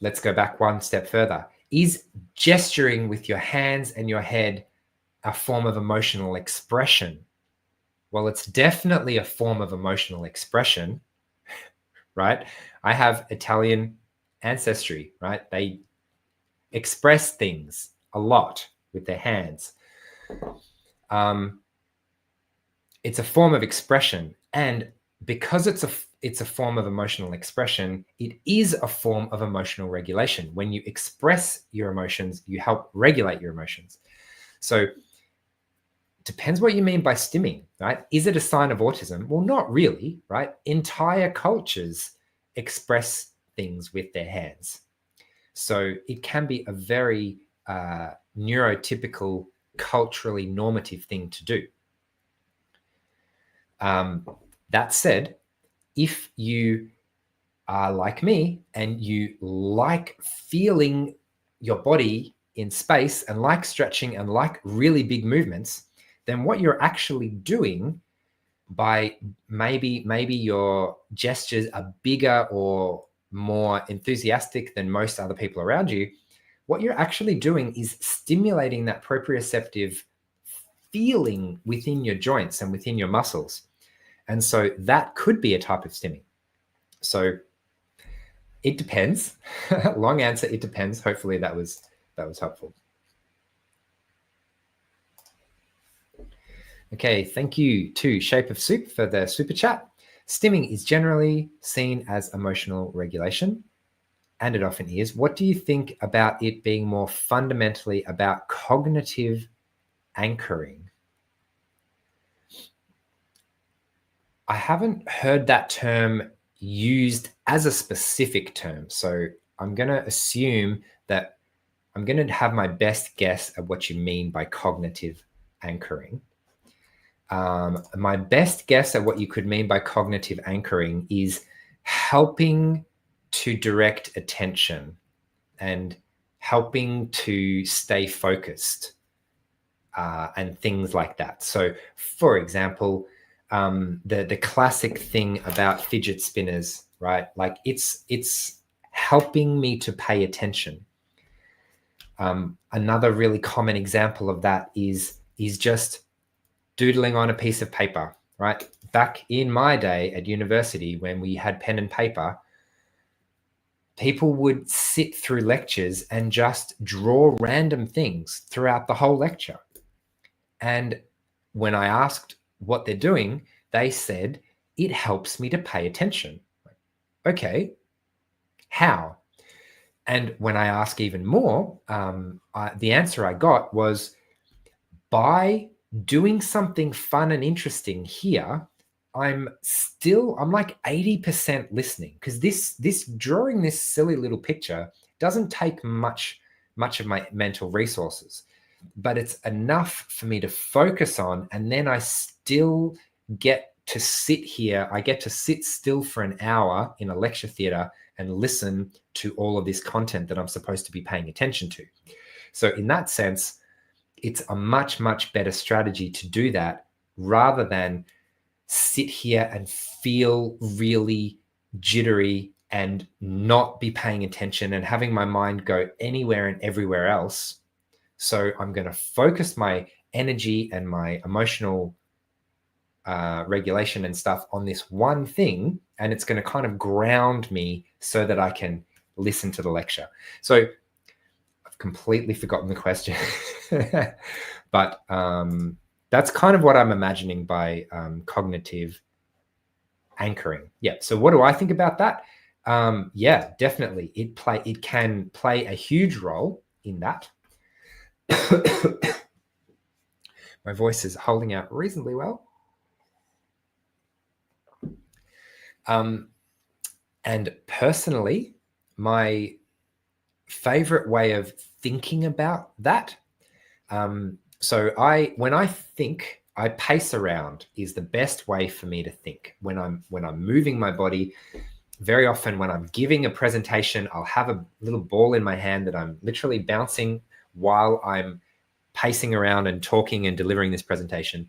Let's go back one step further. Is gesturing with your hands and your head a form of emotional expression? Well, it's definitely a form of emotional expression, right? I have Italian ancestry, right? They express things a lot with their hands. It's a form of expression, and because it's a form of emotional expression, it is a form of emotional regulation. When you express your emotions, you help regulate your emotions. So depends what you mean by stimming, right? Is it a sign of autism? Well, not really, right? Entire cultures express things with their hands. So it can be a very neurotypical, culturally normative thing to do. That said, if you are like me and you like feeling your body in space and like stretching and like really big movements, then what you're actually doing, by maybe your gestures are bigger or more enthusiastic than most other people around you, what you're actually doing is stimulating that proprioceptive feeling within your joints and within your muscles. And so that could be a type of stimming. So it depends. Long answer, it depends. Hopefully that was helpful. Okay, thank you to Shape of Soup for the super chat. Stimming is generally seen as emotional regulation, and it often is. What do you think about it being more fundamentally about cognitive anchoring? I haven't heard that term used as a specific term, so I'm going to assume that I'm going to have my best guess at what you mean by cognitive anchoring. My best guess at what you could mean by cognitive anchoring is helping to direct attention and helping to stay focused and things like that. So, for example, the classic thing about fidget spinners, right? Like it's helping me to pay attention. Another really common example of that is just doodling on a piece of paper, right? Back in my day at university, when we had pen and paper, people would sit through lectures and just draw random things throughout the whole lecture. And when I asked what they're doing, they said, it helps me to pay attention. Okay, how? And when I ask even more, the answer I got was, by doing something fun and interesting here, I'm like 80% listening, because this drawing this silly little picture doesn't take much of my mental resources, but it's enough for me to focus on, and then I still get to sit here. I get to sit still for an hour in a lecture theater and listen to all of this content that I'm supposed to be paying attention to. So in that sense, it's a much, much better strategy to do that rather than sit here and feel really jittery and not be paying attention and having my mind go anywhere and everywhere else. So I'm going to focus my energy and my emotional regulation and stuff on this one thing, and it's going to kind of ground me so that I can listen to the lecture. So I've completely forgotten the question. But that's kind of what I'm imagining by cognitive anchoring. Yeah. So what do I think about that? Yeah, definitely. It can play a huge role in that. My voice is holding out reasonably well. And personally, my favorite way of thinking about that. So when I think, I pace around is the best way for me to think. When I'm moving my body, very often when I'm giving a presentation, I'll have a little ball in my hand that I'm literally bouncing while I'm pacing around and talking and delivering this presentation.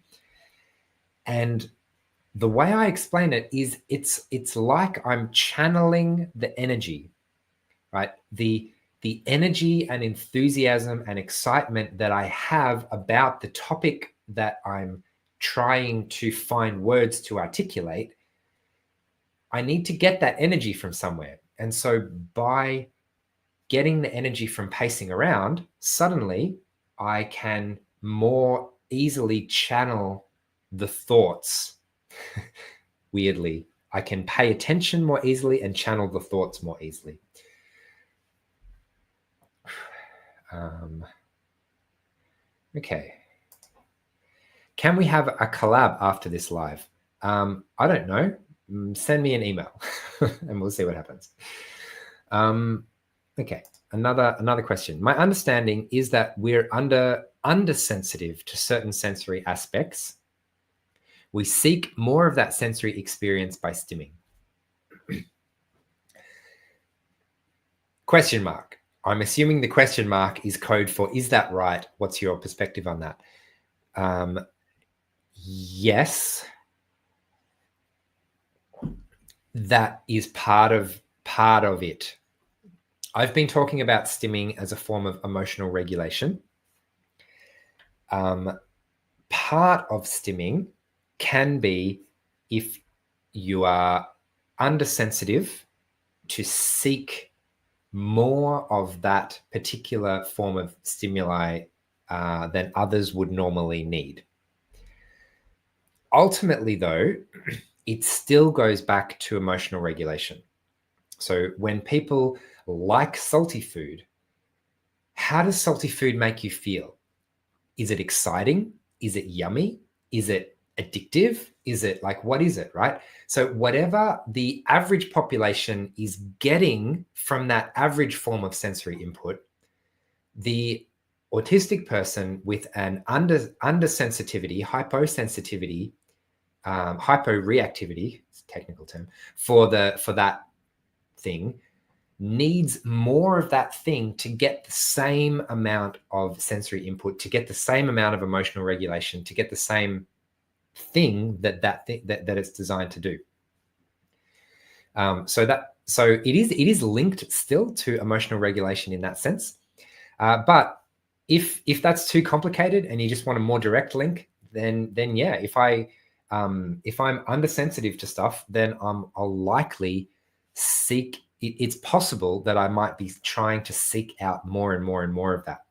And the way I explain it is it's like I'm channeling the energy, right? The energy and enthusiasm and excitement that I have about the topic that I'm trying to find words to articulate, I need to get that energy from somewhere. And so by getting the energy from pacing around, suddenly I can more easily channel the thoughts. Weirdly, I can pay attention more easily and channel the thoughts more easily. Okay. Can we have a collab after this live? I don't know. Send me an email and we'll see what happens. Okay. Another question. My understanding is that we're undersensitive to certain sensory aspects. We seek more of that sensory experience by stimming. Question mark. I'm assuming the question mark is code for, is that right? What's your perspective on that? Yes, that is part of it. I've been talking about stimming as a form of emotional regulation. Part of stimming can be if you are undersensitive to seek more of that particular form of stimuli than others would normally need. Ultimately, though, it still goes back to emotional regulation. So when people like salty food, how does salty food make you feel? Is it exciting? Is it yummy? Is it addictive? Is it like, what is it, right? So whatever the average population is getting from that average form of sensory input, the autistic person with an undersensitivity, hyposensitivity, hyporeactivity, it's a technical term, for that thing, needs more of that thing to get the same amount of sensory input, to get the same amount of emotional regulation, to get the same thing that it's designed to do. So it is linked still to emotional regulation in that sense. But if that's too complicated and you just want a more direct link, then yeah, if I'm undersensitive to stuff, then I'll likely seek. It's possible that I might be trying to seek out more and more and more of that.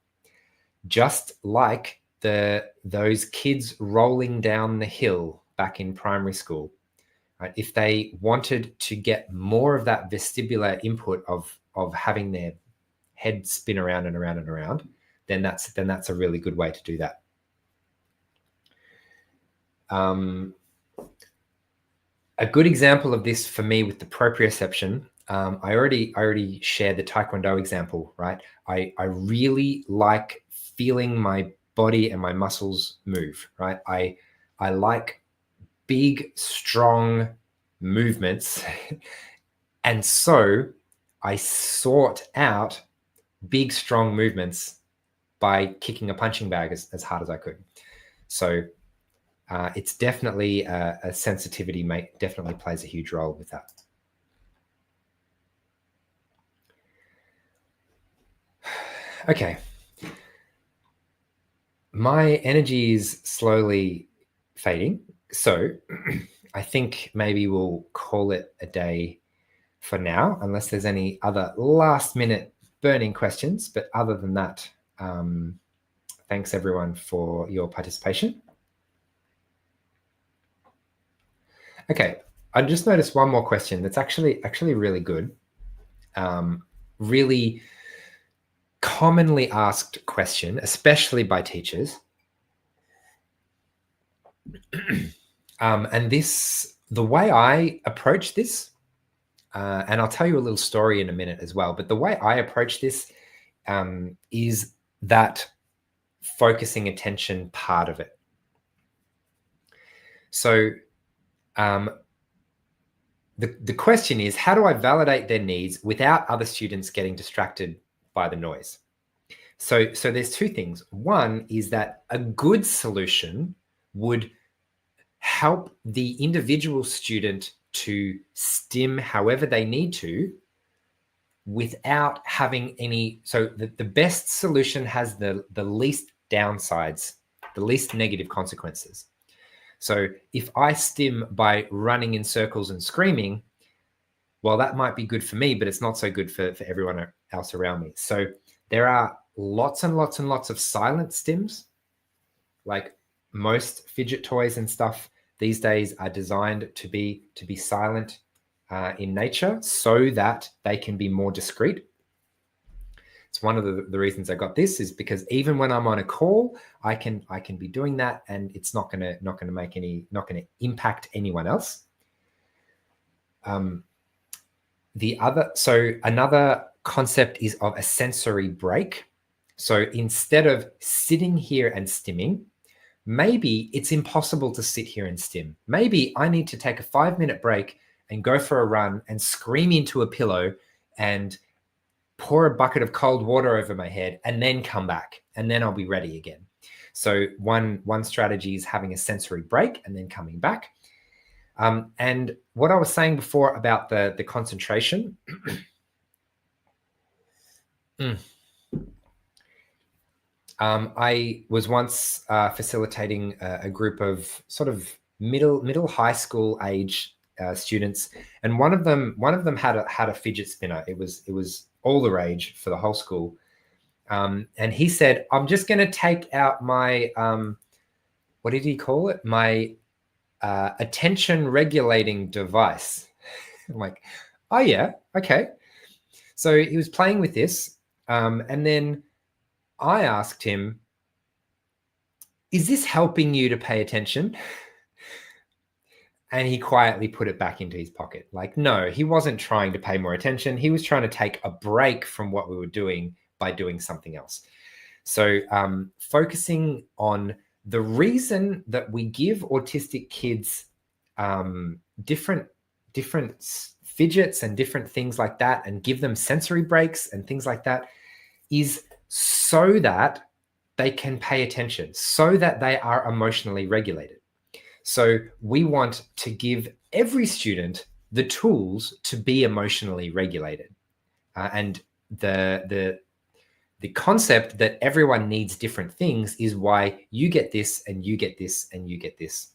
Just like those kids rolling down the hill back in primary school, right? If they wanted to get more of that vestibular input of having their head spin around and around and around, then that's a really good way to do that. A good example of this for me with the proprioception, I already shared the Taekwondo example, right? I really like feeling my body and my muscles move, right? I like big, strong movements. And so I sought out big, strong movements by kicking a punching bag as hard as I could. So it's definitely a sensitivity definitely plays a huge role with that. Okay. My energy is slowly fading. So I think maybe we'll call it a day for now, unless there's any other last minute burning questions. But other than that, thanks everyone for your participation. Okay, I just noticed one more question that's actually really good. Really commonly asked question, especially by teachers. And the way I approach this, and I'll tell you a little story in a minute as well, but the way I approach this is that focusing attention part of it. So the question is, how do I validate their needs without other students getting distracted by the noise? So there's two things. One is that a good solution would help the individual student to stim however they need to without having any. So the best solution has the least downsides, the least negative consequences. So if I stim by running in circles and screaming, well, that might be good for me, but it's not so good for everyone else around me. So there are lots and lots and lots of silent stims. Like most fidget toys and stuff these days are designed to be silent in nature so that they can be more discreet. It's one of the reasons I got this is because even when I'm on a call, I can be doing that, and it's not gonna impact anyone else. Another concept is of a sensory break. So instead of sitting here and stimming, maybe it's impossible to sit here and stim. Maybe I need to take a 5-minute break and go for a run and scream into a pillow and pour a bucket of cold water over my head and then come back, and then I'll be ready again. So one strategy is having a sensory break and then coming back. And what I was saying before about the concentration, I was once facilitating a group of sort of middle high school age students, and one of them had a fidget spinner. It was all the rage for the whole school, and he said, "I'm just going to take out my what did he call it? My attention regulating device." I'm like, "Oh yeah, okay." So he was playing with this, and then I asked him, "Is this helping you to pay attention?" And he quietly put it back into his pocket. Like, no, he wasn't trying to pay more attention. He was trying to take a break from what we were doing by doing something else. So focusing on the reason that we give autistic kids different fidgets and different things like that, and give them sensory breaks and things like that, is so that they can pay attention, so that they are emotionally regulated. So we want to give every student the tools to be emotionally regulated. And the concept that everyone needs different things is why you get this and you get this and you get this.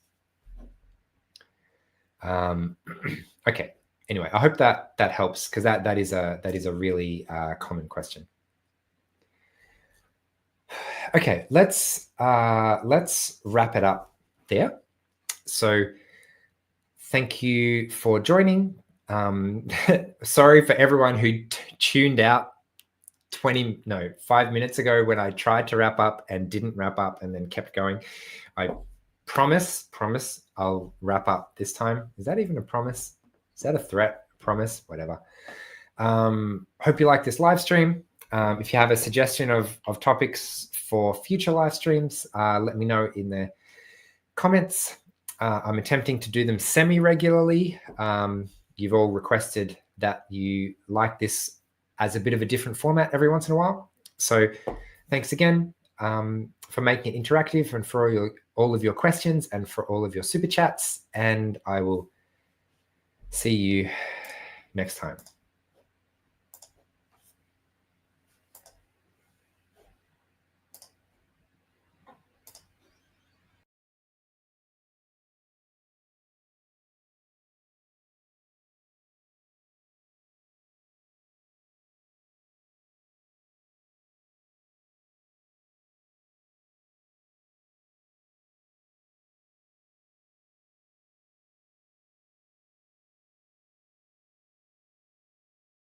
Okay. Anyway, I hope that helps, because that is a really common question. Okay, let's wrap it up there. So thank you for joining. Sorry for everyone who tuned out 5 minutes ago when I tried to wrap up and didn't wrap up and then kept going. I promise I'll wrap up this time. Is that even a promise? Is that a threat? Promise? Whatever. Hope you like this live stream. If you have a suggestion of topics for future live streams, let me know in the comments. I'm attempting to do them semi-regularly. You've all requested that you like this as a bit of a different format every once in a while. So thanks again for making it interactive, and for all of your questions, and for all of your super chats. And I will see you next time.